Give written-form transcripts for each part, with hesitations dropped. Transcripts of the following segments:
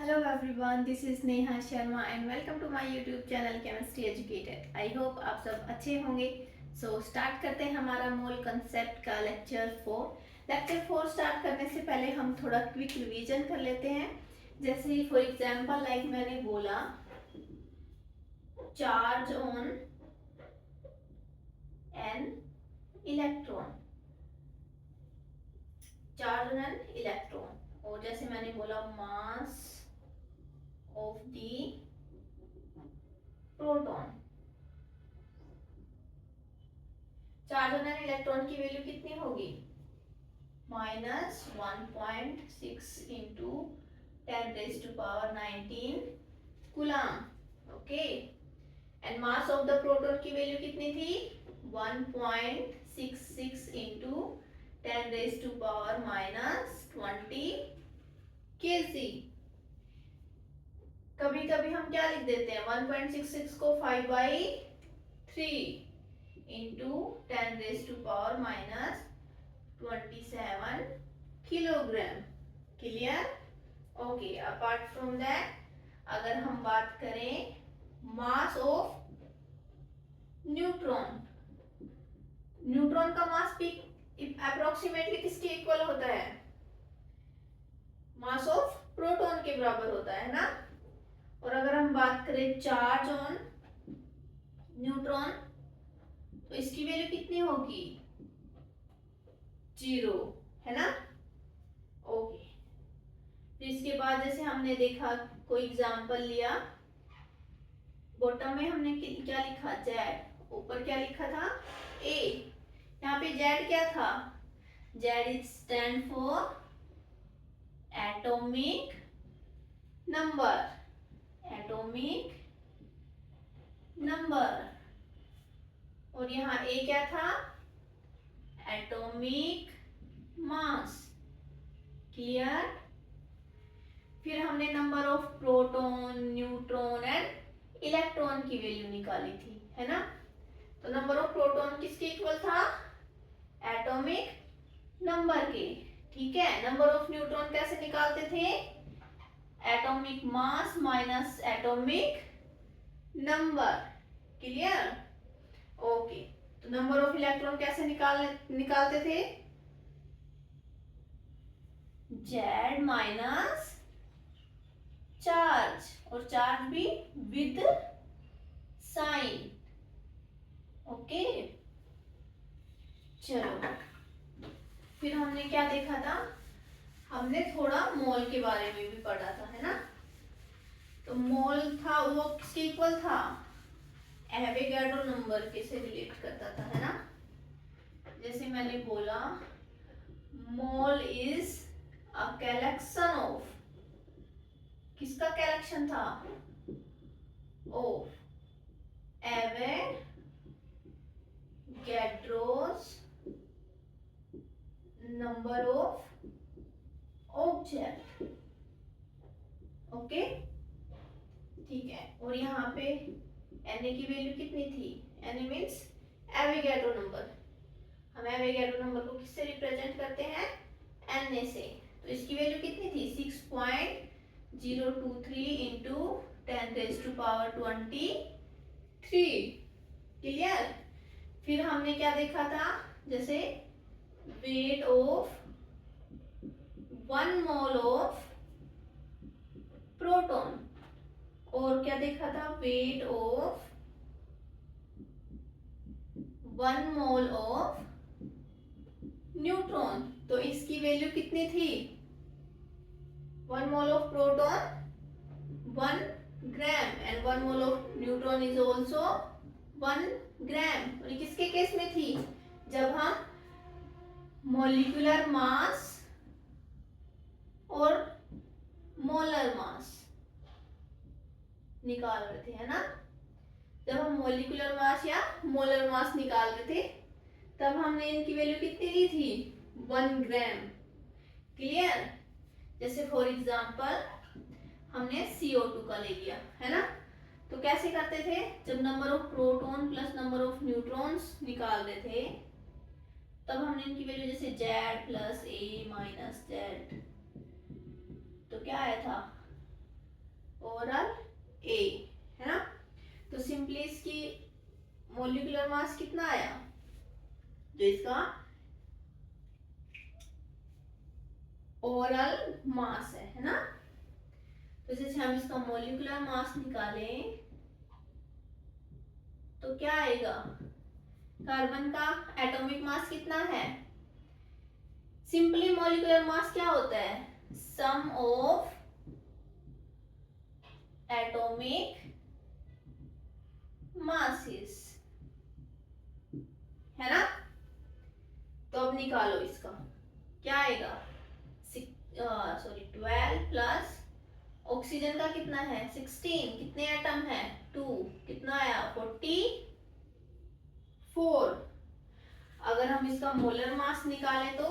Hello everyone, this is Neha Sharma and welcome to my YouTube channel Chemistry Educated. I hope आप सब अच्छे होंगे. So start करते हैं हमारा मोल कंसेप्ट का लेक्चर 4. लेक्चर 4 स्टार्ट करने से पहले हम थोड़ा क्विक रिवीजन कर लेते हैं. जैसे फॉर एग्जांपल लाइक मैंने बोला charge on an electron, charge on an electron. और जैसे मैंने बोला mass of the proton, charge on an electron की वैल्यू कितनी होगी? -1.6 into 10⁻19 coulomb. Okay. And mass of the proton की वैल्यू कितनी थी? 1.66 इंटू 10⁻20 kg. कभी कभी हम क्या लिख देते हैं 1.66 को 5/3 into 10⁻27 kilogram. Clear? Okay. Apart from that अगर हम बात करें मास ऑफ न्यूट्रॉन, न्यूट्रॉन का मास भी अप्रोक्सीमेटली किसके इक्वल होता है? मास ऑफ प्रोटॉन के बराबर होता है ना. और अगर हम बात करें चार्ज ऑन न्यूट्रॉन तो इसकी वैल्यू कितनी होगी? 0 है ना. ओके. फिर इसके बाद जैसे हमने देखा कोई एग्जांपल लिया, बॉटम में हमने क्या लिखा? जेड. ऊपर क्या लिखा था? ए. यहाँ पे जेड क्या था? Z is stand for atomic number, atomic number. और यहाँ ए क्या था? Atomic mass. क्लियर? फिर हमने number of proton, neutron and electron की वैल्यू निकाली थी, है ना. तो नंबर ऑफ प्रोटॉन किसके इक्वल था? एटॉमिक नंबर के. ठीक है. नंबर ऑफ न्यूट्रॉन कैसे निकालते थे? Atomic mass minus atomic number. Clear? Okay. तो नंबर ऑफ इलेक्ट्रॉन कैसे निकालते थे? जेड माइनस चार्ज, और चार्ज भी विद साइन. ओके. चलो फिर हमने क्या देखा था? हमने थोड़ा मोल के बारे में भी पढ़ा था, है ना. तो मोल था वो किसके इक्वल था? एवोगाड्रो नंबर के से रिलेट करता था, है ना. जैसे मैंने बोला mole is a collection of, किसका कलेक्शन था? Of Avogadro's number of object. Okay. ठीक है. और यहाँ पे Na की वैल्यू कितनी थी? Na means Avogadro number. हम एवोगाड्रो नंबर को किससे रिप्रेजेंट करते हैं? Na से. तो इसकी वैल्यू कितनी थी? 6.023 इंटू 10⁻23. क्लियर? फिर हमने क्या देखा था? जैसे weight of 1 mole of proton, और क्या देखा था? Weight of 1 mole of neutron. तो इसकी वैल्यू कितनी थी? 1 mole of proton 1 gram and 1 mole of neutron is also 1 ग्राम. और ये किसके केस में थी? जब हम मॉलिक्यूलर मास और मोलर मास निकाल रहे थे, है ना. जब हम मॉलिक्यूलर मास या मोलर मास निकाल रहे थे तब हमने इनकी वैल्यू कितनी ली थी? 1 ग्राम. क्लियर? जैसे फॉर एग्जांपल हमने CO2 का ले लिया, है ना. तो कैसे करते थे? जब number of proton plus number of neutrons निकाल रहे थे तब हमने इनकी वैल्यू जैसे Z plus A minus Z, तो क्या आया था? सिंपली इसकी मोलिकुलर मास कितना आया, जो इसका ओवरऑल मास है ना। तो जैसे हम इसका मोलिकुलर मास निकालें तो क्या आएगा, कार्बन का एटॉमिक मास कितना है। सिंपली मॉलिक्यूलर मास क्या होता है, सम ऑफ एटॉमिक मासेस, है ना। तो अब निकालो इसका, क्या आएगा, 12 प्लस ऑक्सीजन का कितना है 16, कितने एटम है 2, कितना आया 44। अगर हम इसका मोलर मास निकालें तो,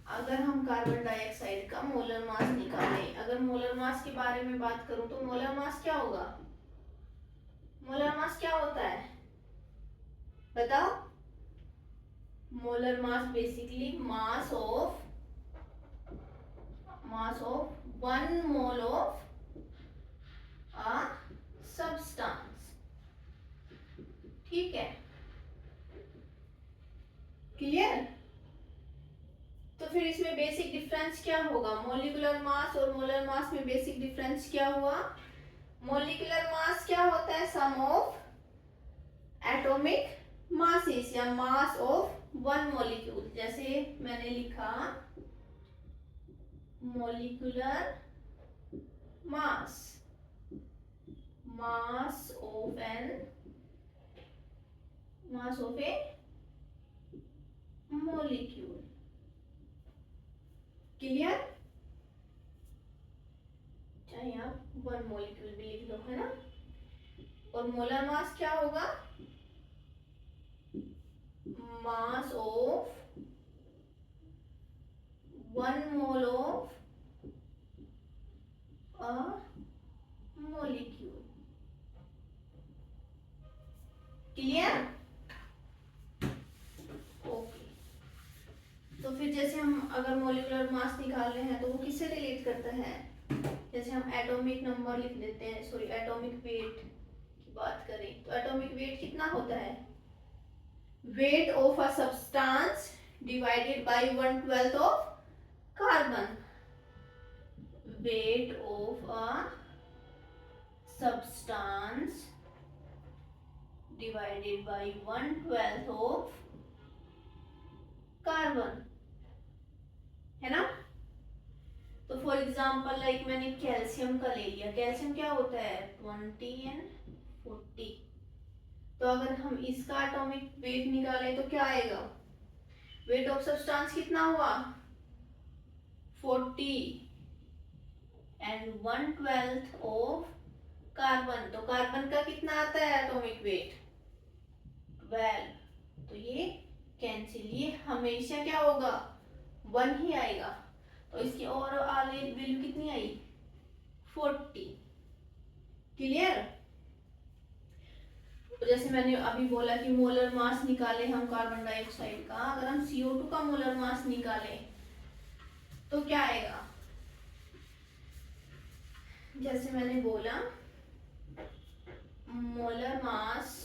अगर हम कार्बन डाइऑक्साइड का मोलर मास निकालें, अगर मोलर मास के बारे में बात करूं तो मोलर मास क्या होगा, मोलर मास क्या होता है बताओ। Molar mass basically mass of 1 mole of a substance, ठीक है, क्लियर। तो फिर इसमें बेसिक डिफरेंस क्या होगा, मोलिकुलर मास और मोलर मास में बेसिक डिफरेंस क्या हुआ। मोलिकुलर मास क्या होता है, सम ऑफ एटॉमिक मासेस या मास ऑफ 1 मॉलिक्यूल। जैसे मैंने लिखा molecular mass, mass of A molecule, clear. चाहे आप 1 मॉलिक्यूल भी लिख लो, है ना। और मोलर मास क्या होगा, mass of 1 mole of a molecule, clear. Okay, तो फिर जैसे हम अगर मोलिकुलर मास निकाल रहे हैं तो वो किससे रिलेट करता है, जैसे हम एटॉमिक नंबर लिख देते हैं, सॉरी एटॉमिक वेट की बात करें तो एटॉमिक वेट कितना होता है, weight of a substance divided by 1/12 of carbon, weight of a substance divided by 1/12 of carbon, है ना। तो फॉर एग्जांपल लाइक मैंने कैल्शियम का ले लिया, कैल्शियम क्या होता है 20 and 40। तो अगर हम इसका एटॉमिक वेट निकालें तो क्या आएगा, वेट ऑफ सब्सटेंस कितना हुआ 40 and 1/12 ऑफ कार्बन। तो कार्बन का कितना आता है एटॉमिक वेट 12, तो ये कैंसिल, ये हमेशा क्या होगा 1 ही आएगा। तो इसकी ओवरऑल वैल्यू कितनी आई 40, क्लियर। तो जैसे मैंने अभी बोला कि मोलर मास निकाले हम कार्बन डाइऑक्साइड का, अगर हम CO2 का मोलर मास निकाले तो क्या आएगा, जैसे मैंने बोला मोलर मास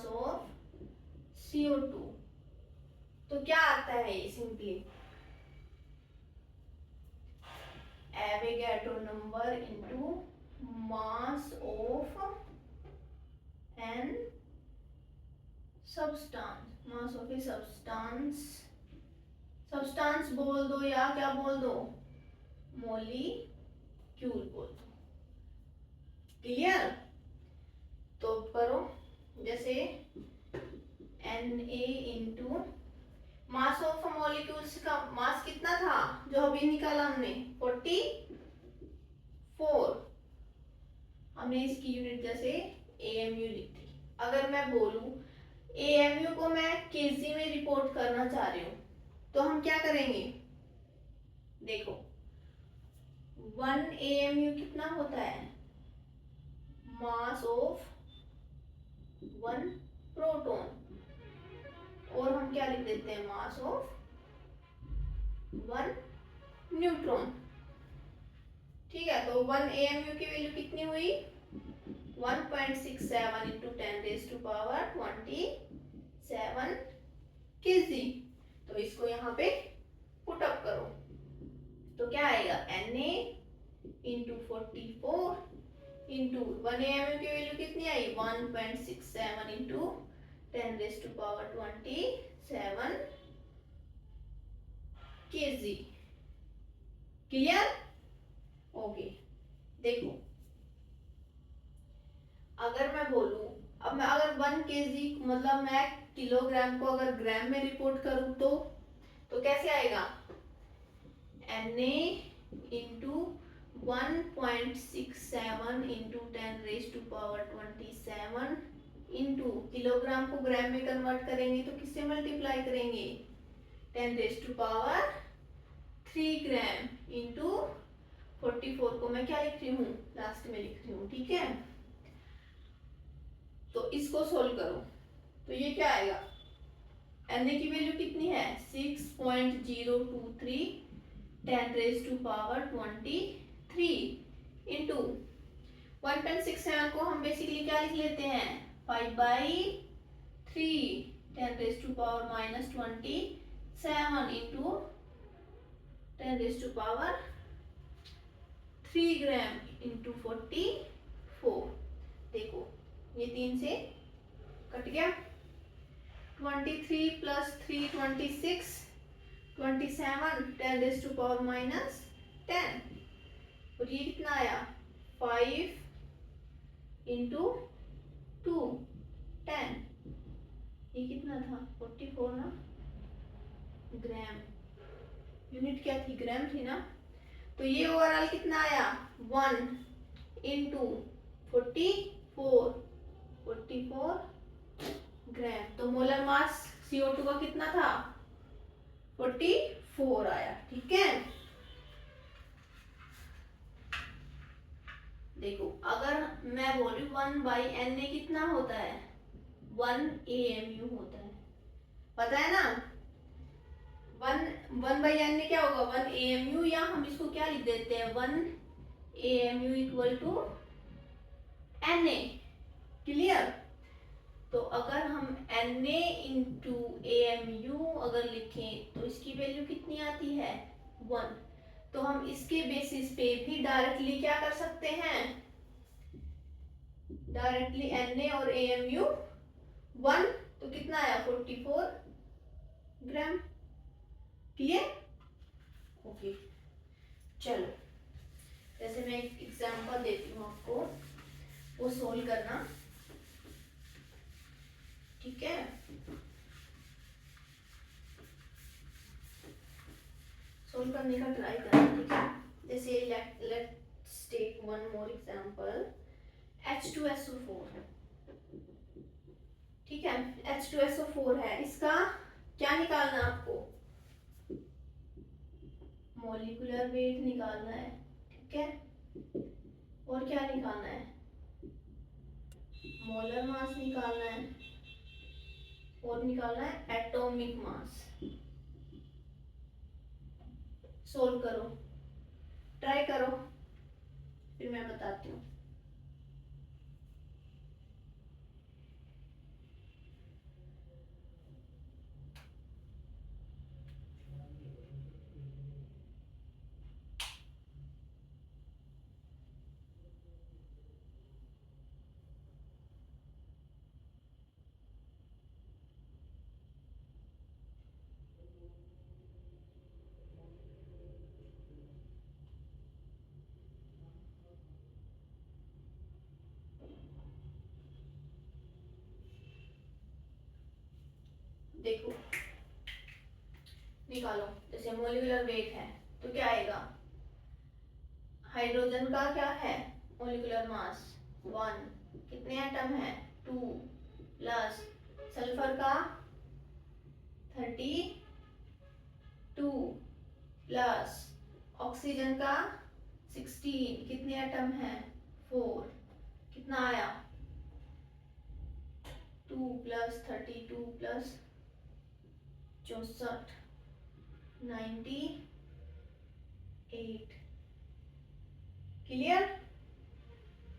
ऑफ CO2, तो क्या आता है ये simply Avogadro number into mass of an substance, mass of a substance, substance बोल दो या क्या बोल दो मॉलिक्यूल बोल दो, क्लियर। तो करो, जैसे Na into mass of molecules का मास कितना था जो अभी निकाला हमने 44, हमने इसकी यूनिट जैसे AMU लिख दी। अगर मैं बोलूं AMU को मैं केजी में रिपोर्ट करना चाह रही हूँ तो हम क्या करेंगे, देखो 1 AMU कितना होता है, मास ऑफ 1 प्रोटॉन, और हम क्या लिख देते हैं मास ऑफ 1 न्यूट्रॉन, ठीक है, तो 1 AMU की वैल्यू कितनी हुई 1.67 इंटू 10⁻27 kg। तो इसको यहाँ पे पुट अप करो तो क्या आएगा Na इंटू 44 इंटू 1 AMU की वैल्यू कितनी आई 1.67 इंटू 10⁻27 kg। क्लियर? ओके। देखो अगर मैं बोलूं, अब मैं अगर 1 kg मतलब मैं किलोग्राम को अगर ग्राम में रिपोर्ट करूं तो कैसे आएगा Na into 1.67 into 10⁻27 into kilogram को ग्राम में कन्वर्ट करेंगे तो किससे मल्टीप्लाई करेंगे 10⁻3 ग्राम इंटू 44 को मैं क्या लिख रही हूँ लास्ट में लिख रही हूँ। ठीक है, तो इसको सोल्व करो तो ये क्या आएगा Na की वैल्यू कितनी है 6.023 10⁻23 इंटू 1.67 को हम बेसिकली क्या लिख लेते हैं 5/3 10⁻⁻27 इंटू 10⁻3 ग्राम इंटू 44। देखो ये 3 से कट गया 23 प्लस 3 26 27 10⁻⁻10 और ये कितना आया 5 इंटू 2 10 ये कितना था 44 ना ग्राम यूनिट क्या थी ग्राम थी ना। तो ये ओवरऑल कितना आया 1 इंटू 44 ग्राम। तो मोलर मास CO2 का कितना था 44 आया। ठीक है, देखो अगर मैं बोलूं 1/Na कितना होता है 1 AMU होता है, पता है ना 1/Na क्या होगा 1 AMU या हम इसको क्या लिख देते हैं 1 AMU equal to Na। Clear? तो अगर हम Na इंटू AMU अगर लिखें तो इसकी वैल्यू कितनी आती है 1। तो हम इसके बेसिस पे भी डायरेक्टली क्या कर सकते हैं डायरेक्टली Na और AMU 1 तो कितना आया 44 ग्राम। क्लियर? ओके, चलो जैसे मैं एक एग्जांपल देती हूँ आपको वो सोल्व करना। ठीक है, सोल्व करने का ट्राई करना। ठीक है, जैसे let's take one more example H2SO4। ठीक है, H2SO4 है, इसका क्या निकालना है आपको मॉलिक्यूलर वेट निकालना है। ठीक है, और क्या निकालना है मोलर मास निकालना है और निकालना है एटॉमिक मास। सोल्व करो, ट्राई करो, फिर मैं बताती हूँ। देखो निकालो, जैसे मोलिकुलर वेट है तो क्या आएगा हाइड्रोजन का क्या है मोलिकुलर मास 1 कितने एटम है 2 प्लस सल्फर का 32 प्लस ऑक्सीजन का 16 कितने एटम है 4 कितना आया 2 प्लस 32 प्लस 64 98 क्लियर।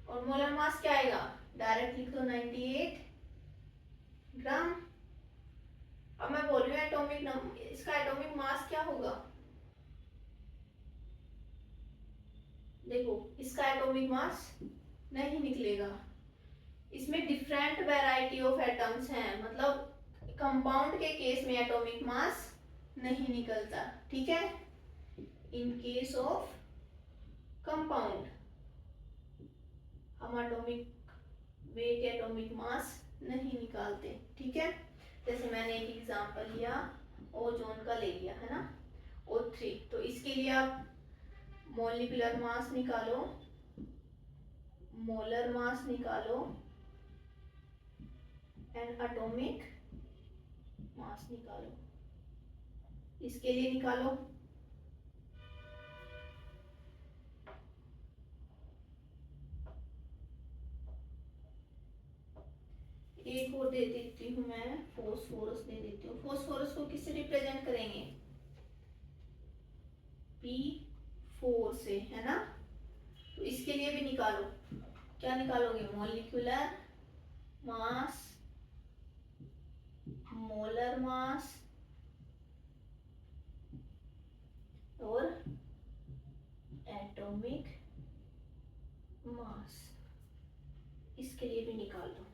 और मोलर मास क्या आएगा, डायरेक्ट लिख दो 98 ग्राम। अब मैं बोल रही हूँ एटॉमिक इसका एटॉमिक मास क्या होगा, देखो इसका एटॉमिक मास नहीं निकलेगा, इसमें डिफरेंट वैरायटी ऑफ एटम्स हैं, मतलब कंपाउंड के केस में एटॉमिक मास नहीं निकलता, ठीक है। इन केस ऑफ कंपाउंड हम एटॉमिक वेट एटॉमिक मास नहीं निकालते, ठीक है। जैसे मैंने एक एग्जांपल लिया, ओजोन का ले लिया है ना, O3, तो इसके लिए आप मॉलिक्यूलर मास निकालो, मोलर मास निकालो एंड एटॉमिक मास निकालो। इसके लिए निकालो, एक और दे देती हूँ मैं, फॉस्फोरस दे देती हूँ। फॉस्फोरस को किससे रिप्रेजेंट करेंगे, P4 से, है ना। तो इसके लिए भी निकालो, क्या निकालोगे, मॉलिक्यूलर मास, मोलर मास और एटॉमिक मास, इसके लिए भी निकाल दो।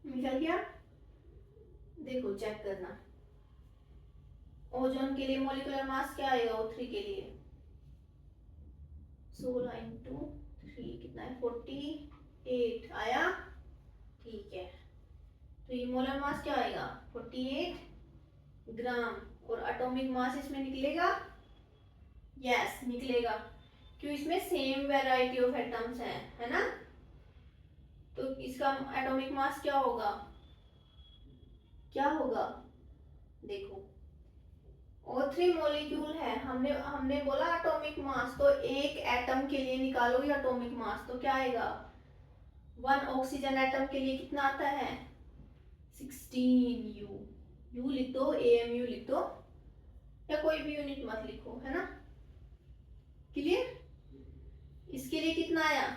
निकल गया, देखो चेक करना। ओजोन के लिए मॉलिक्यूलर मास क्या आएगा, O3 के लिए 16 इंटू 3 कितना है, 48 आया, ठीक है। तो ये मोलर मास क्या आएगा, 48 ग्राम। और एटॉमिक मास इसमें निकलेगा, यस निकलेगा, क्यों, इसमें सेम वैरायटी ऑफ एटम्स हैं, है ना। तो इसका एटॉमिक मास क्या होगा, क्या होगा, देखो O3 मॉलिक्यूल है, हमने हमने बोला एटॉमिक मास, तो एक एटम के लिए निकालोगे एटॉमिक मास, तो क्या आएगा, 1 ऑक्सीजन एटम के लिए कितना आता है, 16 U। U लिख दो, AMU लिख दो, या कोई भी यूनिट मत लिखो, है ना, क्लियर। इसके लिए कितना आया,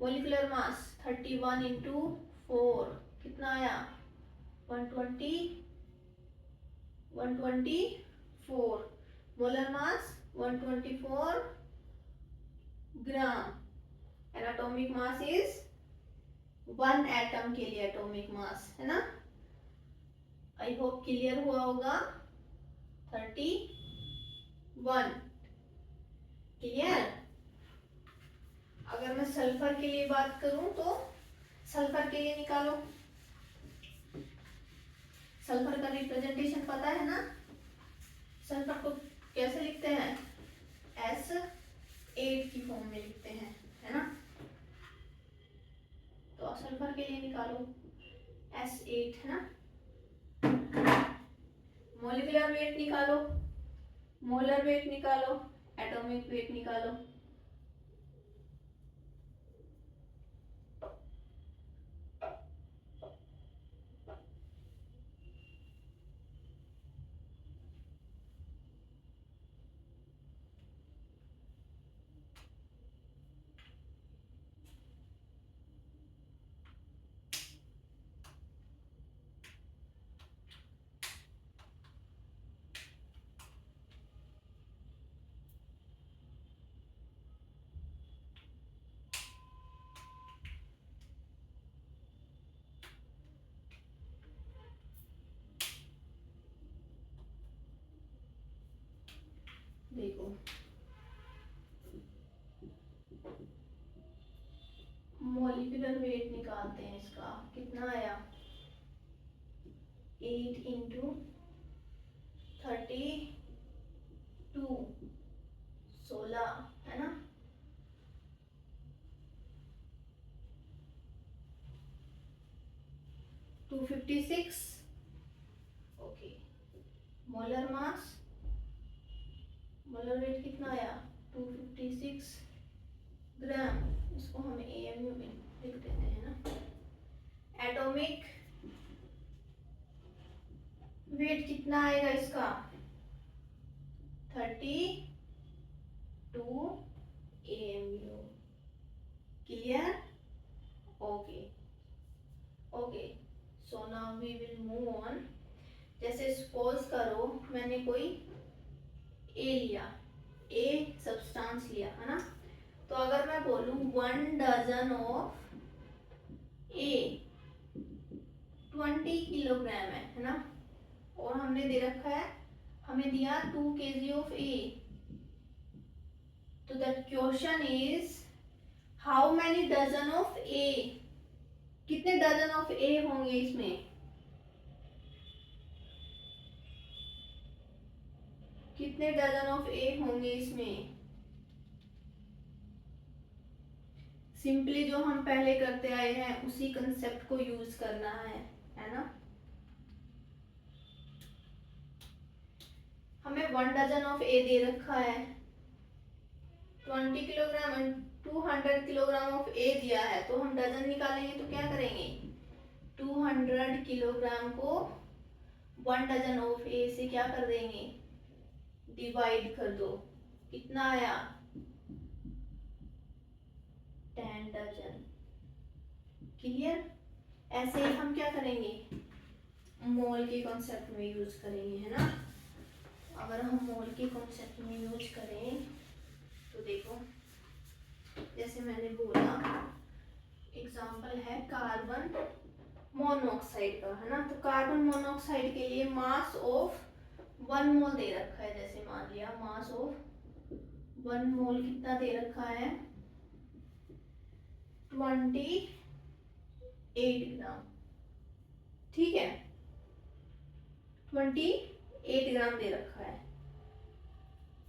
मॉलिक्यूलर मास 31 इंटू 4 कितना आया, 124। Molar mass 124 gram and atomic mass is 1 atom के लिए एटॉमिक मास, है ना। आई होप क्लियर हुआ होगा, 31 क्लियर। अगर मैं सल्फर के लिए बात करूं तो सल्फर के लिए निकालो, सल्फर का रिप्रेजेंटेशन पता है ना, सल्फर को कैसे लिखते हैं, S8 की फॉर्म में लिखते हैं, है ना। तो सल्फर के लिए निकालो S8, है ना। मॉलिक्यूलर वेट निकालो, मोलर वेट निकालो, एटॉमिक वेट निकालो। देखो कितना आया 8 इंटू 32 16 है ना। To 256 okay. Molar mass molar weight कितना आया 256 ग्राम। इसको हम एमयू में लिख देते हैं ना। एटॉमिक वेट कितना आएगा इसका 32 AMU। Clear okay okay. So now we will move on. जैसे सपोज करो मैंने कोई ए लिया, ए सब्सटेंस लिया है ना। तो अगर मैं बोलूं 1 डजन ऑफ ए 20 किलोग्राम है ना। और हमने दे रखा है, हमें दिया 2 kg ऑफ ए। तो the question is how many dozen of a, कितने डजन ऑफ ए होंगे इसमें, कितने डजन ऑफ ए होंगे इसमें। सिंपली जो हम पहले करते आए हैं उसी कंसेप्ट को यूज करना है ना। हमें 1 डजन ऑफ ए दे रखा है, 20 किलोग्राम एंड 200 किलोग्राम ऑफ ए दिया है। तो हम डजन निकालेंगे तो क्या करेंगे 200 किलोग्राम को 1 डजन ऑफ ए से क्या कर देंगे डिवाइड कर दो। कितना आया 10 डजन। क्लियर। ऐसे ही हम क्या करेंगे मोल के कॉन्सेप्ट में यूज करेंगे है ना। अगर हम मोल के कॉन्सेप्ट में यूज करें तो देखो जैसे मैंने बोला एग्जांपल है कार्बन मोनोऑक्साइड का है ना। तो कार्बन मोनोऑक्साइड के लिए मास ऑफ 1 मोल दे रखा है। जैसे मान लिया मास ऑफ 1 मोल कितना दे रखा है 28 ग्राम। ठीक है 28 ग्राम दे रखा है।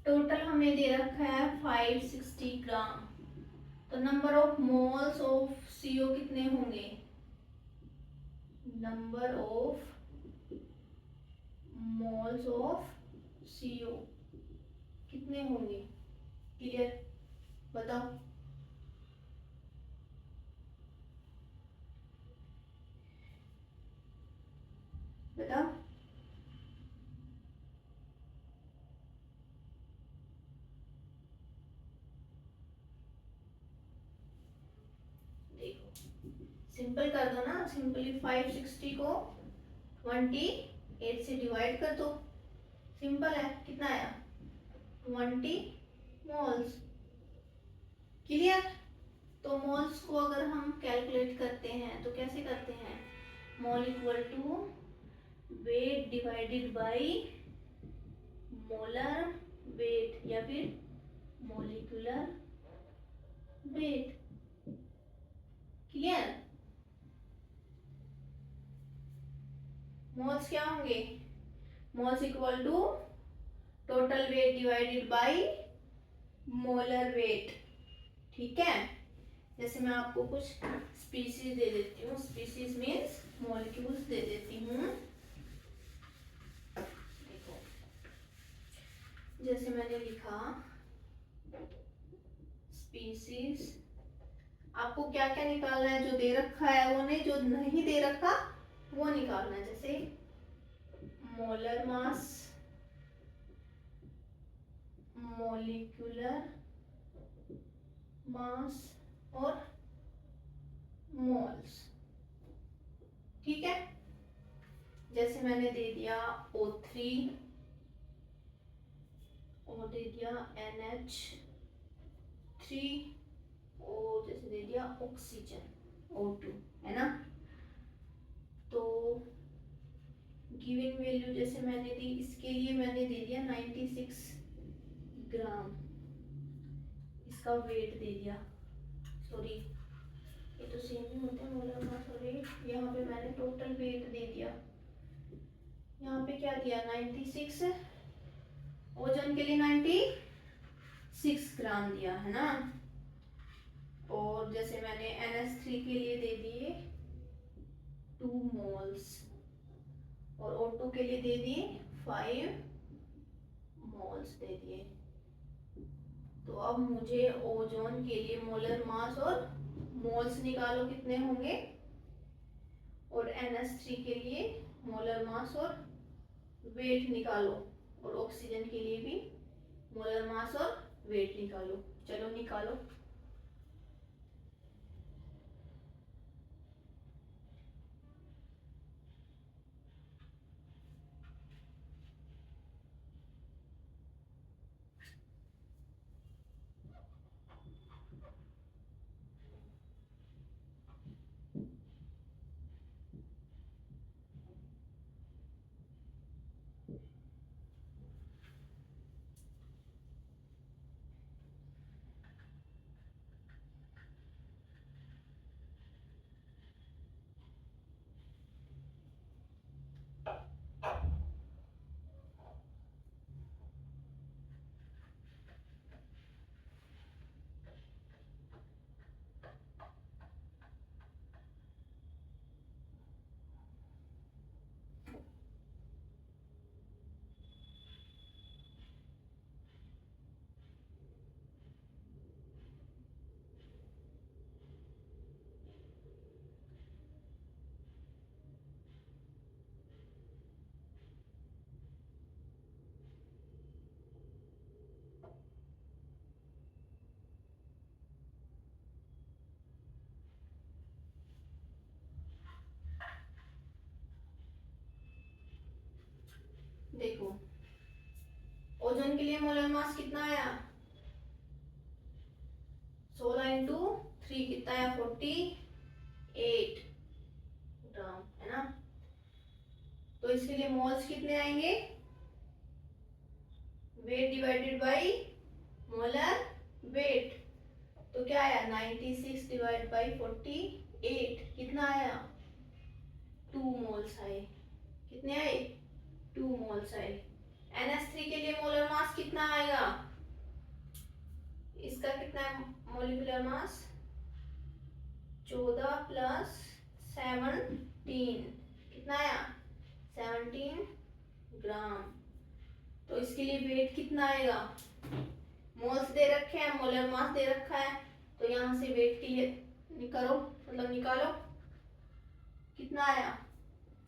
टोटल हमें दे रखा है 560 ग्राम। तो number of moles of CO कितने होंगे, number of moles of CO कितने होंगे। क्लियर बताओ। बताओ देखो सिंपल कर दो ना। सिंपली 560 को 28 से डिवाइड कर दो। सिंपल है। कितना आया 20 मोल्स। क्लियर। तो मोल्स को अगर हम कैलकुलेट करते हैं तो कैसे करते हैं mole equal to weight divided by molar weight या फिर मोलिकुलर वेट। क्लियर। मोल्स क्या होंगे moles equal to total weight divided by molar weight. ठीक है। जैसे मैं आपको कुछ स्पीसीज दे देती हूँ, स्पीसीज मीन्स मॉलिक्यूल्स दे देती हूँ। देखो जैसे मैंने लिखा स्पीसीज, आपको क्या क्या निकालना है, जो दे रखा है वो नहीं, जो नहीं दे रखा वो निकालना है। जैसे मोलर मास, मॉलिक्यूलर मास और मोल्स। ठीक है। जैसे मैंने दे दिया O3 और दे दिया NH3 और जैसे दे दिया ऑक्सीजन O2 है ना। तो गिवन वैल्यू जैसे मैंने दी, इसके लिए मैंने दे दिया 96 ग्राम, इसका वेट दे दिया, सॉरी ये तो सेम ही होते हैं मोलर मास और वेट। यहाँ पे मैंने टोटल वेट दे दिया, यहाँ पे क्या दिया 96, ओजोन के लिए 96 ग्राम दिया है ना। और जैसे मैंने NH3 के लिए दे दिए 2 मोल्स और O2 के लिए दे दिए 5 मोल्स दे दिए। तो अब मुझे ओजोन के लिए मोलर मास और मोल्स निकालो कितने होंगे, और NH3 के लिए मोलर मास और वेट निकालो, और ऑक्सीजन के लिए भी मोलर मास और वेट निकालो। चलो निकालो। देखो ओजोन के लिए मोलर मास कितना आया, 16 इंटू 3 कितना आया 48 ग्राम, है ना। तो इसके लिए मोल्स कितने आएंगे, wait divided by molar wait. तो क्या आया 96 डिवाइड बाई 48, कितना आया 2 मोल्स आए। कितने आए 2 मोल्स आए। NH3 के लिए मोलर मास कितना आएगा, इसका कितना है मोलिकुलर मास 14 प्लस 17, कितना आया 17 ग्राम। तो इसके लिए वेट कितना आएगा, मोल्स दे रखे हैं, मोलर मास दे रखा है, तो यहां से वेट के लिए निकालो, मतलब निकालो कितना आया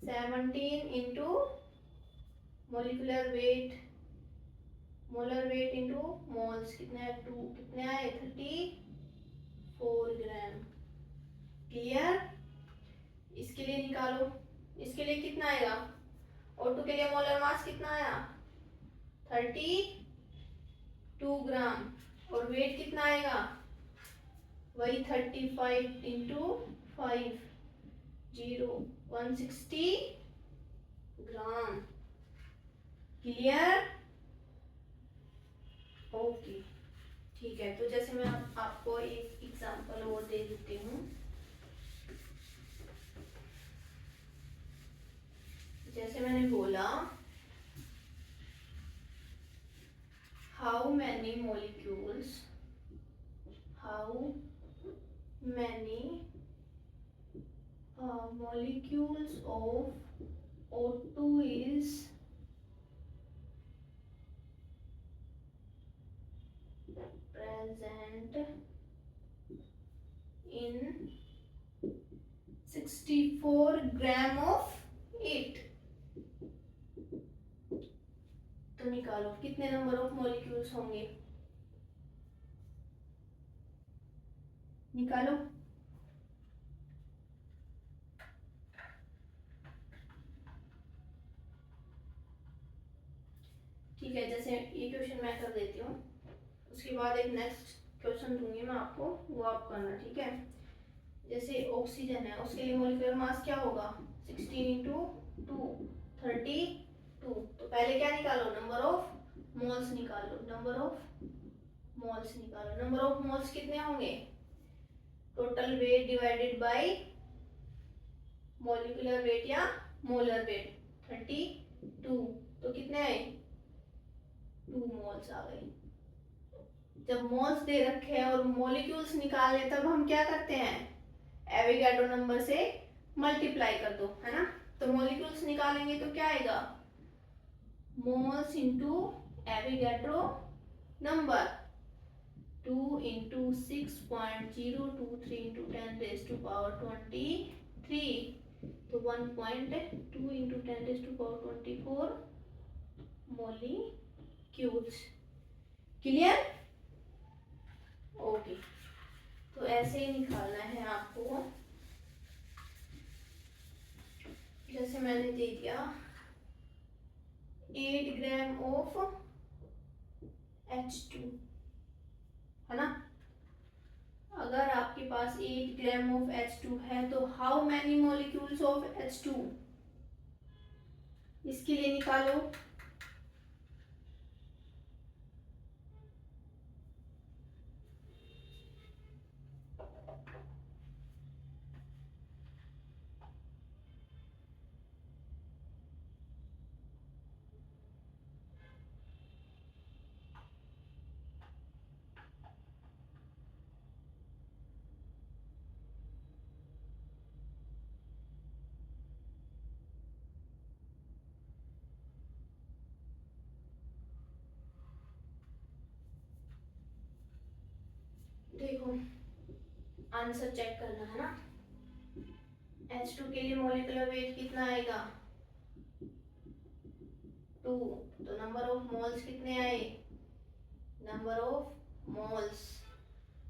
17 into molecular weight, molar weight into moles कितने है 2, कितने आए 34 ग्राम। क्लियर। इसके लिए निकालो, इसके लिए कितना आएगा, O2 के लिए मोलर मास कितना आया 32 ग्राम, और वेट कितना आएगा वही 35 इंटू 5 160 ग्राम। क्लियर। ओके ठीक है। तो जैसे मैं आपको एक एग्जांपल और दे देती हूँ। जैसे मैंने बोला how many molecules of O2 is present in 64 gram of it। तो निकालो कितने नंबर ऑफ मॉलिक्यूल्स होंगे, निकालो। ठीक है, जैसे ये क्वेश्चन मैं कर देती हूँ, उसके बाद एक नेक्स्ट क्वेश्चन दूंगी मैं आपको, वो आप करना, ठीक है। जैसे ऑक्सीजन है, उसके लिए मोलिकुलर मास क्या होगा 16 इंटू 2 32। तो पहले क्या निकालो, नंबर ऑफ मोल्स निकालो, नंबर ऑफ मोल्स निकालो। नंबर ऑफ मोल्स कितने होंगे total weight divided bye molecular weight या मोलर वेट 32, तो कितने आए 2 मोल्स आ गए। जब मोल्स दे रखे हैं और मॉलिक्यूल्स निकालने तब हम क्या करते हैं, एवोगाड्रो नंबर से मल्टीप्लाई कर दो, है ना। तो मॉलिक्यूल्स निकालेंगे तो क्या आएगा, moles into Avogadro number 2 into 6.023 into 10⁻23, तो 1.2 इंटू 10⁻24 मोलिक्यूल्स। Clear, okay. तो ऐसे ही निकालना है आपको, जैसे मैंने दे दिया 8 ग्राम ऑफ H2, है ना। अगर आपके पास 8 ग्राम ऑफ H2 है तो how many molecules of H2, इसके लिए निकालो। देखो आंसर चेक करना है ना। H2 के लिए मॉलिक्यूलर वेट कितना आएगा 2, तो नंबर ऑफ मोल्स कितने आए, number of moles,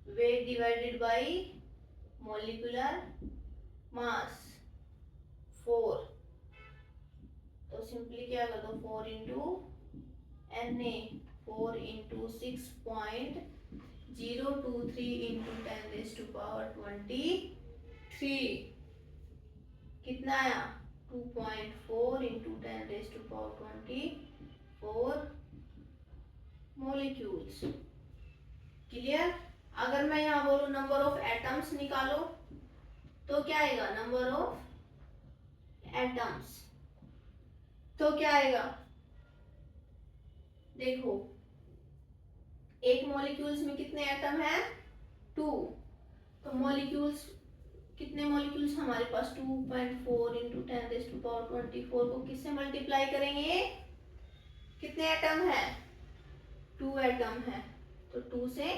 wait divided bye molecular mass 4, तो सिंपली क्या कर दो 4 इंटू Na, 4 इंटू 6.023 इंटू 10⁻23, कितना आया 2.4 इंटू 10⁻24 मोलिक्यूल्स। क्लियर। अगर मैं यहाँ बोलूँ नंबर ऑफ एटम्स निकालो तो क्या आएगा, नंबर ऑफ एटम्स, तो क्या आएगा, देखो एक मॉलिक्यूल्स में कितने एटम है 2, तो मॉलिक्यूल्स कितने मॉलिक्यूल्स हमारे पास 2.4 इंटू 10⁻24 को किससे मल्टीप्लाई करेंगे, कितने एटम है 2 एटम है, तो 2 से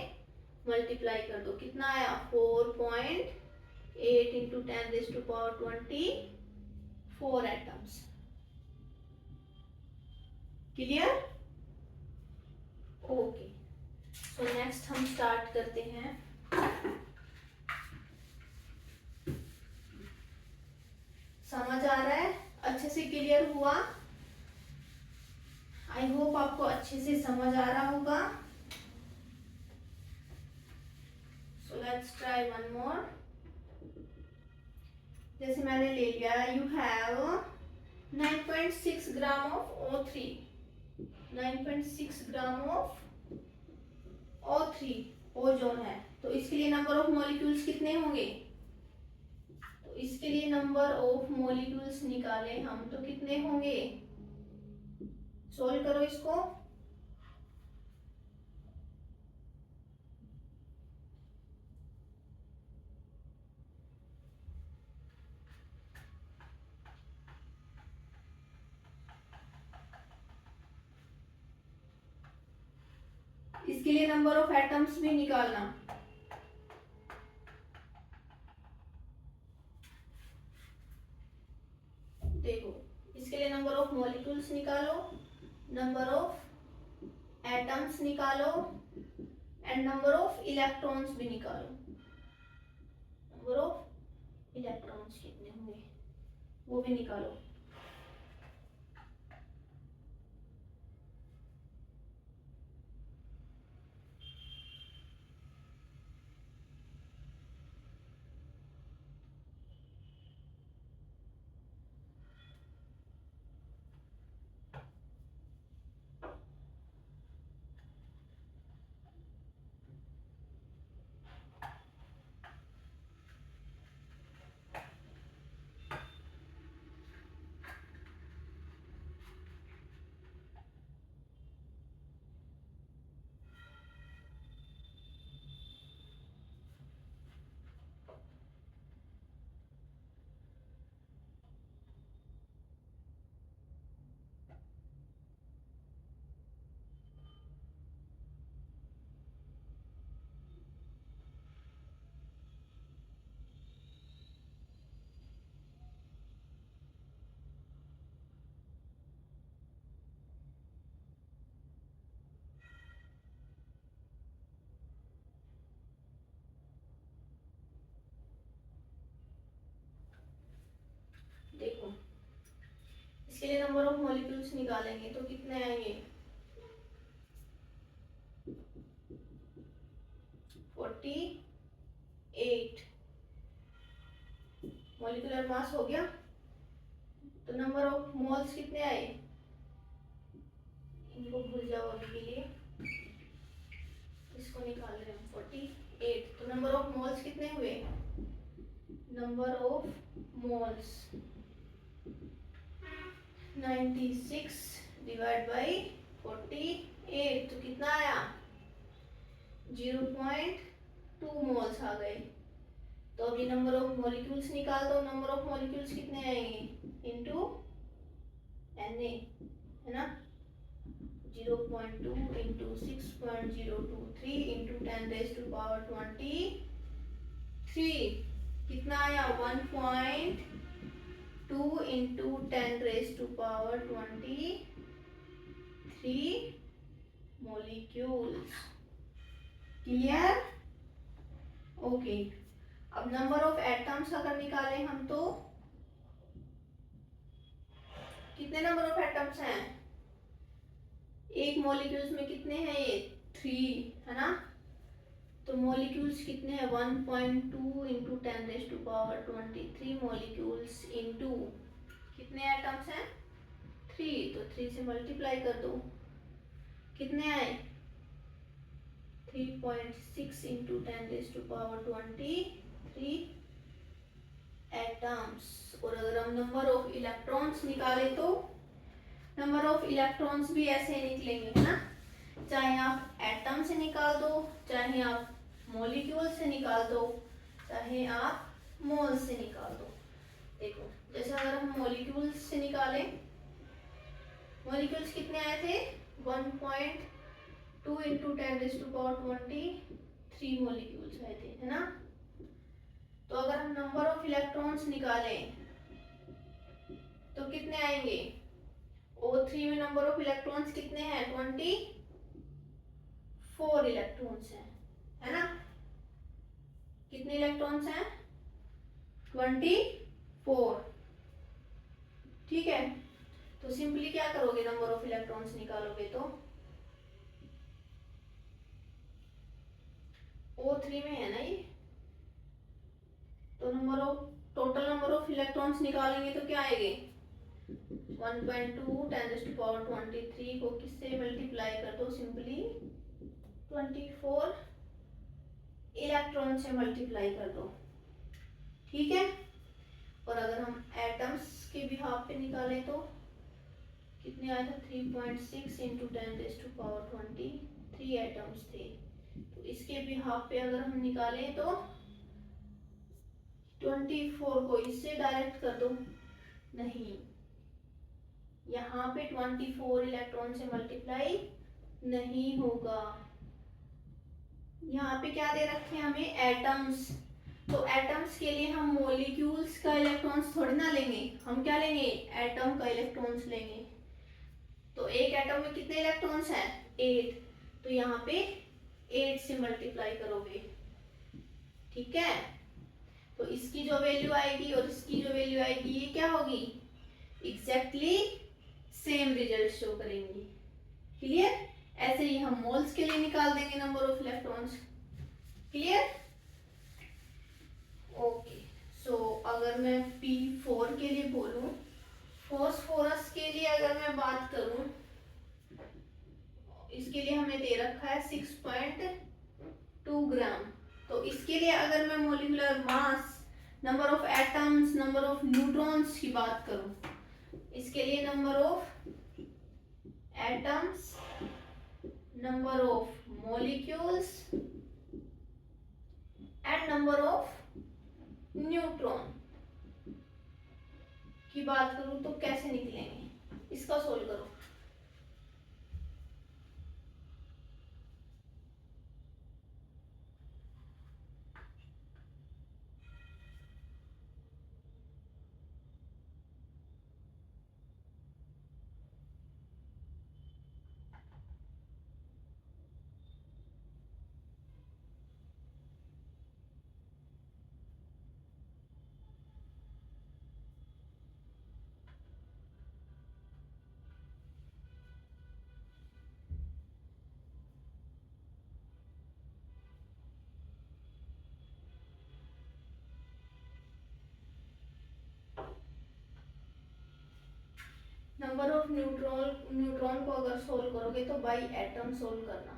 मल्टीप्लाई कर दो, कितना आया 4.8 into 10⁻24 atoms. Clear, okay. So next हम स्टार्ट करते हैं। समझ आ रहा है, अच्छे से क्लियर हुआ, आई होप आपको अच्छे से समझ आ रहा होगा। So let's try one more. जैसे मैंने ले लिया, you have 9.6 gram of O3, 9.6 gram of O3 ozone है, तो इसके लिए नंबर ऑफ मॉलिक्यूल्स कितने होंगे, तो इसके लिए नंबर ऑफ मॉलिक्यूल्स निकाले हम तो कितने होंगे, सोल्व करो इसको। इसके लिए नंबर ऑफ एटम्स भी निकालना, देखो इसके लिए नंबर ऑफ मॉलिक्यूल्स निकालो, नंबर ऑफ एटम्स निकालो एंड नंबर ऑफ इलेक्ट्रॉन्स भी निकालो, नंबर ऑफ इलेक्ट्रॉन्स कितने होंगे वो भी निकालो। इसके लिए नंबर ऑफ मॉलिक्यूल्स निकालेंगे तो कितने आएंगे 48। मॉलिक्यूलर मास हो गया, तो नंबर ऑफ मोल्स कितने आए, इनको भूल जाओ अभी के लिए, इसको निकाल रहे हैं 48। तो नंबर ऑफ मोल्स कितने हुए, number of moles 96 divide by 48, तो कितना आया 0.2 मोल्स आ गए। तो अभी नंबर ऑफ मॉलिक्यूल्स निकाल दो, नंबर ऑफ मॉलिक्यूल्स कितने आएंगे इनटू Na, है ना, 0.2 इंटू 6.023 इंटू 10⁻23, कितना आया 1.2 इंटू 10⁻23 मोलिक्यूल्स। क्लियर? ओके। अब नंबर ऑफ एटम्स अगर निकालें हम तो कितने नंबर ऑफ एटम्स हैं, एक मॉलिक्यूल्स में कितने हैं, ये 3 है ना, तो मॉलिक्यूल्स कितने हैं 1.2 इंटू 10⁻23 मॉलिक्यूल्स इंटू कितने एटम्स हैं 3, तो 3 से मल्टीप्लाई कर दो, कितने आए 3.6 इंटू 10⁻23 एटम्स। और अगर हम नंबर ऑफ इलेक्ट्रॉन्स निकाले तो नंबर ऑफ इलेक्ट्रॉन्स भी ऐसे निकलेंगे, है ना, चाहे आप एटम से निकाल दो, चाहे आप मॉलिक्यूल से निकाल दो, चाहे आप मोल से निकाल दो। देखो जैसे अगर हम मॉलिक्यूल्स से निकालें, मॉलिक्यूल्स कितने आए थे 1.2 इंटू 10⁻23 मॉलिक्यूल्स आए थे, है ना। तो अगर हम नंबर ऑफ इलेक्ट्रॉन्स निकालें तो कितने आएंगे, O3 में नंबर ऑफ इलेक्ट्रॉन्स कितने हैं 24 इलेक्ट्रॉन्स हैं, है ना, कितने इलेक्ट्रॉन्स हैं 24। ठीक है, तो सिंपली क्या करोगे, नंबर ऑफ इलेक्ट्रॉन्स निकालोगे तो O3 में है ना ये, तो टोटल नंबर ऑफ इलेक्ट्रॉन्स निकालेंगे तो क्या आएंगे 1.2 10⁻23 को किससे मल्टीप्लाई कर दो, सिंपली 24 इलेक्ट्रॉन से मल्टीप्लाई कर दो। ठीक है, और अगर हम एटम्स के बिहाफ पे निकालें तो कितने आए थे 3.6 इंटू 10⁻23 एटम्स थे, तो इसके बिहाफ पे अगर हम निकालें तो 24 को इससे डायरेक्ट कर दो, नहीं, यहाँ पे 24 इलेक्ट्रॉन से मल्टीप्लाई नहीं होगा, यहाँ पे क्या दे रखे हैं हमें एटम्स, तो एटम्स के लिए हम मॉलिक्यूल्स का इलेक्ट्रॉन्स थोड़ी ना लेंगे, हम क्या लेंगे एटम का इलेक्ट्रॉन्स लेंगे। तो एक एटम में कितने इलेक्ट्रॉन्स हैं 8, तो यहाँ पे 8 से मल्टीप्लाई करोगे। ठीक है, तो इसकी जो वैल्यू आएगी और इसकी जो वैल्यू आएगी ये क्या होगी, एग्जैक्टली सेम रिजल्ट शो करेंगी। क्लियर? ऐसे ही हम मोल्स के लिए निकाल देंगे number of electrons. Clear? Okay, so अगर मैं P4 के लिए बोलूं, फॉस्फोरस के लिए अगर मैं बात करूं, इसके लिए हमें दे रखा है 6.2 ग्राम, तो इसके लिए अगर मैं molecular mass, number of atoms, number of neutrons की बात करूं, इसके लिए number of atoms, number of molecules and number of neutron की बात करूं तो कैसे निकलेंगे, इसका सोल्व करो। नंबर ऑफ न्यूट्रॉन को अगर सोल्व करोगे तो बाई एटम सोल्व करना,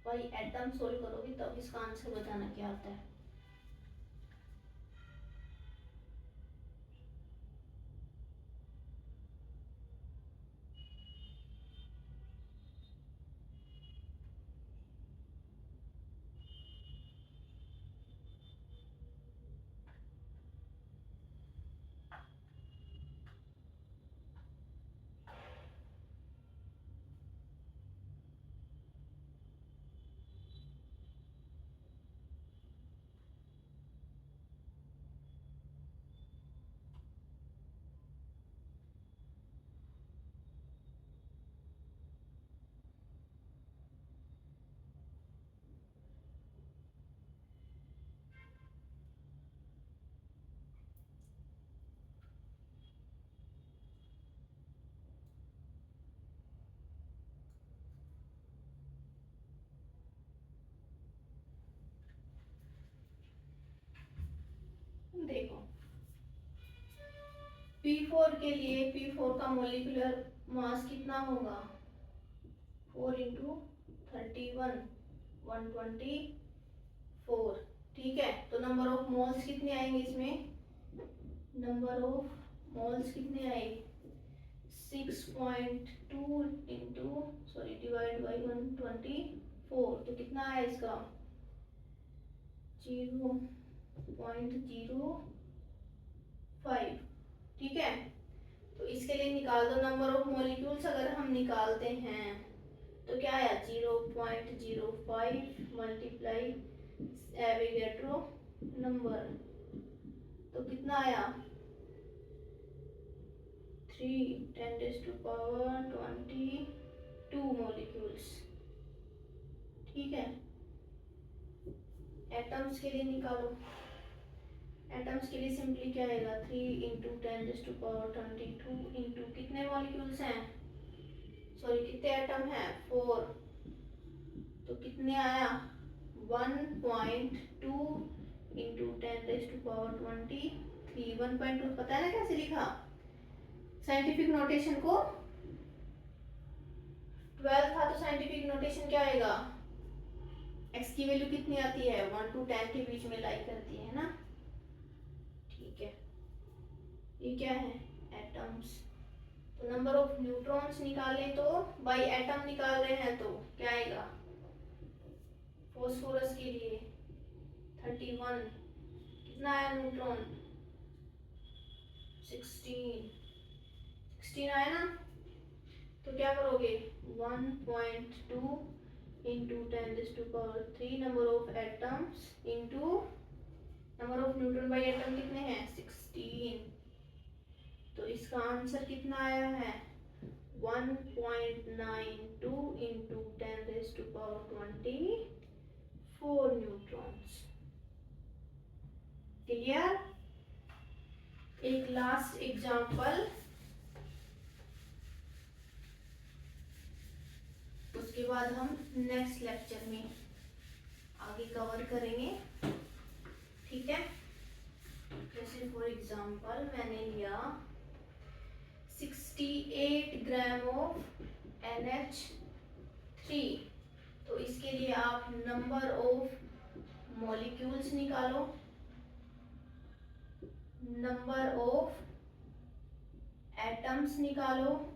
बाई एटम सोल्व करोगे तब इसका आंसर बताना क्या आता है। देखो P4 के लिए P4 का मोलिकुलर मास कितना होगा, 4 इंटू 31 124, ठीक है। तो नंबर ऑफ मोल्स कितने आएंगे इसमें, नंबर ऑफ मोल्स कितने आए 6.2 इंटू सॉरी डिवाइड बाई 124, तो कितना आया इसका 0.05, ठीक है। तो इसके लिए निकाल दो नंबर ऑफ मॉलिक्यूल्स, अगर हम निकालते हैं तो क्या आया 0.05 मल्टीप्लाई एवोगैड्रो नंबर, तो कितना आया 3 × 10⁻22 मॉलिक्यूल्स, ठीक है। एटम्स के लिए निकालो, एटम्स के लिए सिंपली क्या आएगा 3 × 10⁻22 इंटू कितने मॉलिक्यूल्स हैं, सॉरी कितने एटम हैं 4, तो कितने आया 1.2 इंटू 10⁻23, 1.2 पता है ना कैसे लिखा, साइंटिफिक नोटेशन को 12 था तो साइंटिफिक नोटेशन क्या आएगा, एक्स की वैल्यू कितनी आती है 1 to 10 के बीच में लाई करती है ना, ठीक है। ये क्या है एटम्स, तो नंबर ऑफ न्यूट्रॉन्स निकालें तो बाई एटम निकाल रहे हैं तो क्या आएगा, फास्फोरस के लिए 31, कितना आया न्यूट्रॉन 16 आया ना, तो क्या करोगे 1.2 into 10⁻³ number of atoms into number of neutron by atom कितने हैं 16, तो इसका आंसर कितना आया है 1.92 इंटू 10⁻24 न्यूट्रॉन्स, क्लियर। एक लास्ट एग्जांपल, उसके बाद हम नेक्स्ट लेक्चर में आगे कवर करेंगे, ठीक है। जैसे फॉर एग्जांपल मैंने लिया 68 ग्राम ऑफ NH3, तो इसके लिए आप नंबर ऑफ मॉलिक्यूल्स निकालो, नंबर ऑफ एटम्स निकालो,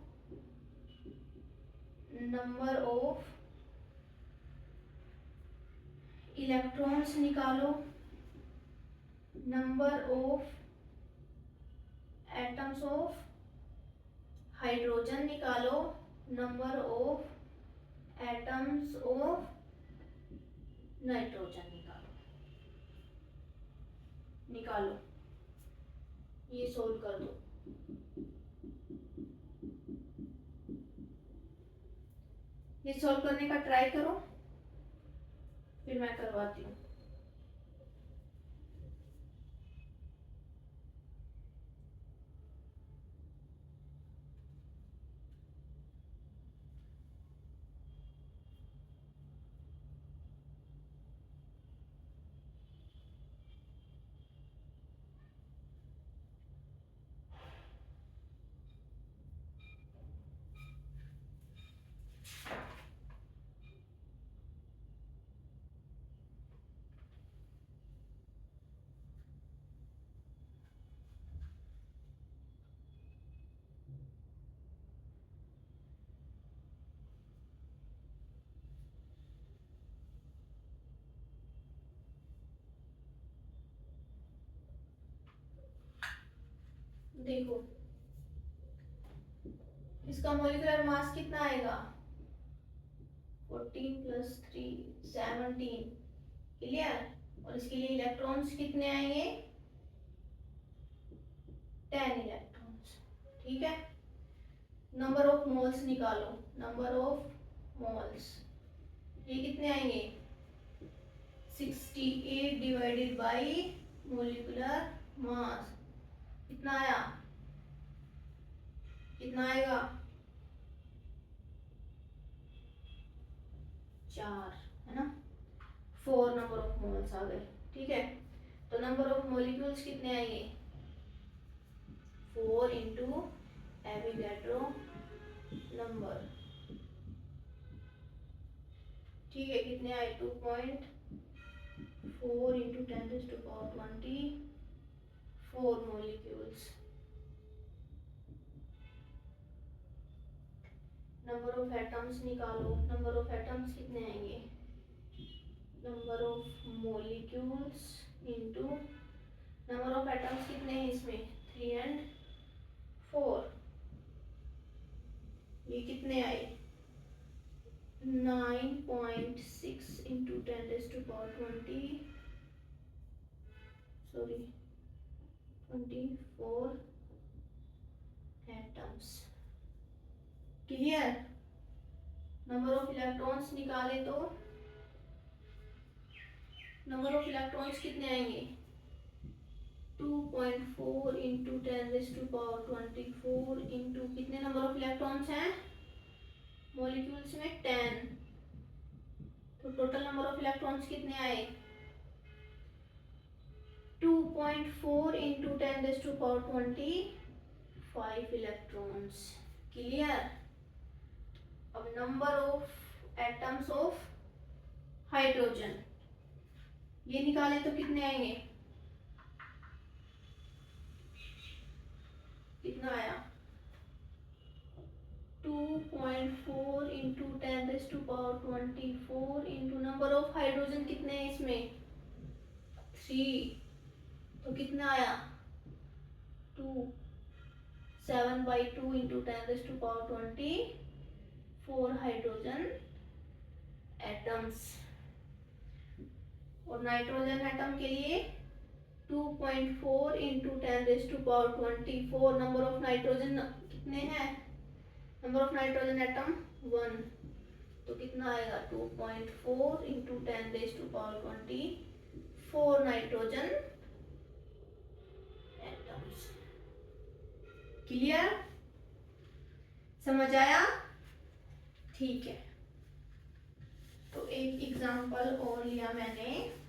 नंबर ऑफ इलेक्ट्रॉन्स निकालो, number of atoms of hydrogen निकालो, number of atoms of nitrogen निकालो, ये सोल्व कर दो। ये सोल्व करने का ट्राई करो, फिर मैं करवाती हूँ। देखो इसका मोलिकुलर मास कितना आएगा, 14 + 3 17, क्लियर। और इसके लिए इलेक्ट्रॉन्स कितने आएंगे, 10 इलेक्ट्रॉन्स, ठीक है। नंबर ऑफ मोल्स निकालो, नंबर ऑफ मोल्स ये कितने आएंगे, 68 डिवाइडेड बाय मोलिकुलर मास, कितना आया, कितना आएगा, 4, है ना। 4 नंबर ऑफ मोल्स आ गए, ठीक है। तो नंबर ऑफ मॉलिक्यूल्स कितने आएंगे, 4 इंटू एविगेड्रो नंबर, ठीक है। कितने आए, 2.4 into 10⁻24 molecules. Number of atoms निकालो, नंबर ऑफ एटम्स कितने आएंगे, number of molecules into number of atoms कितने हैं इसमें, 3 और 4, ये कितने आए, 9.6 into 24 atoms, clear. Number of electrons निकाले तो नंबर ऑफ इलेक्ट्रॉन्स कितने आएंगे, 2.4 इंटू 10⁻24 इंटू कितने नंबर ऑफ इलेक्ट्रॉन्स हैं मॉलिक्यूल्स में, 10। तो टोटल नंबर ऑफ इलेक्ट्रॉन्स कितने आए, 2.4 इंटू 10⁻25 इलेक्ट्रॉन्स, क्लियर। अब number of atoms of hydrogen ये निकाले तो कितने आएंगे, कितना आया, 2.4 into 10⁻24 into number of hydrogen कितने हैं इसमें, 3, तो कितना आया, 2, 7/2 इंटू 10⁻24 हाइड्रोजन एटम्स। और नाइट्रोजन एटम के लिए 2.4 इंटू 10⁻24 नंबर ऑफ नाइट्रोजन कितने हैं, नंबर ऑफ नाइट्रोजन एटम 1, तो कितना आएगा, 2.4 इंटू 10⁻24 नाइट्रोजन एटम्स, क्लियर, समझ आया, ठीक है। तो एक एग्जांपल और लिया मैंने,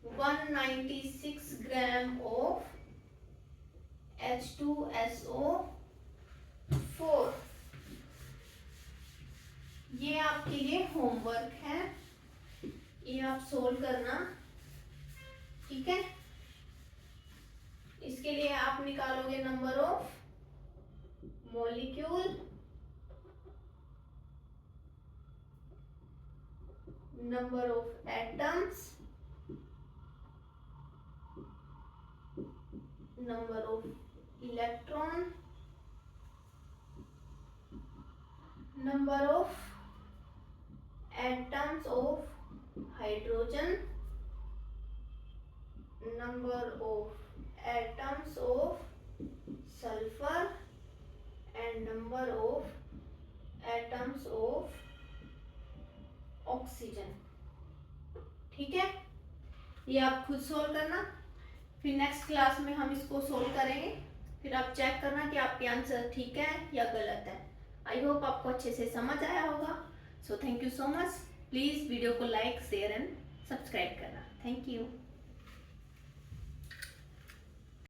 196 ग्राम ऑफ H2SO4, ये आपके लिए होमवर्क है, ये आप सोल्व करना, ठीक है। इसके लिए आप निकालोगे number of molecule, number of atoms, number of electron, number of atoms of hydrogen, number of atoms of sulphur and number of atoms of oxygen, ठीक है। ये आप खुद सोल्व करना, फिर नेक्स्ट क्लास में हम इसको सोल्व करेंगे, फिर आप चेक करना कि आपके आंसर ठीक है या गलत है। आई होप आपको अच्छे से समझ आया होगा। So thank you so much, please video को लाइक शेयर एंड सब्सक्राइब करना, थैंक यू।